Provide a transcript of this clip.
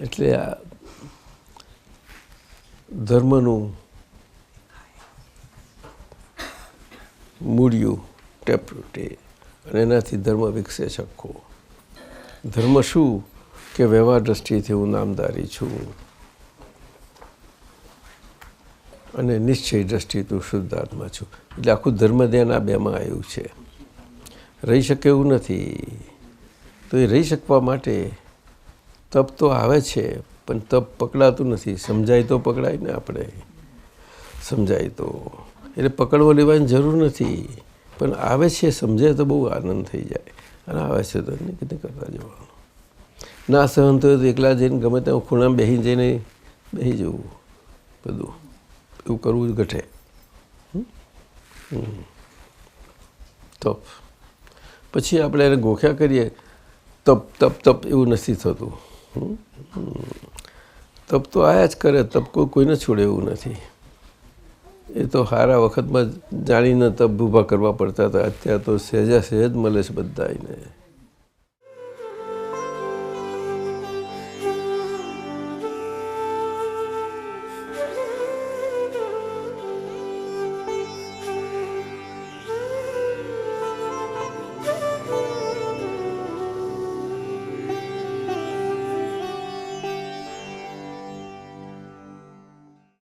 એટલે આ ધર્મનું મૂળિયું ટેપરૂટ અને એનાથી ધર્મ વિકસે શકો. ધર્મ શું કે વ્યવહાર દ્રષ્ટિથી હું નામધારી છું અને નિશ્ચય દ્રષ્ટિ તું શુદ્ધાત્મા છું. એટલે આખું ધર્મ ધ્યાન આ બેમાં આવ્યું છે. રહી શકે એવું નથી. તો એ રહી શકવા માટે તપ તો આવે છે, પણ તપ પકડાતું નથી. સમજાય તો પકડાય ને આપણે, સમજાય તો. એટલે પકડવો લેવાની જરૂર નથી, પણ આવે છે સમજાય તો બહુ આનંદ થઈ જાય. અને આવે છે તો નહીં કરતા જવાનું. ના સહન થયું તો એકલા જઈને ગમે ત્યાં ખૂણામાં જઈને બેસી જવું. બધું એવું કરવું જ ઘટે. તપ પછી આપણે એને ગોખ્યા કરીએ તપ તપ તપ એવું નથી થતું. તપ તો આયા જ કરે. તપ કોઈને છોડે એવું નથી. એ તો સારા વખતમાં જાણીને તપ ઊભા કરવા પડતા હતા. અત્યારે તો સહેજ મળે છે બધાને.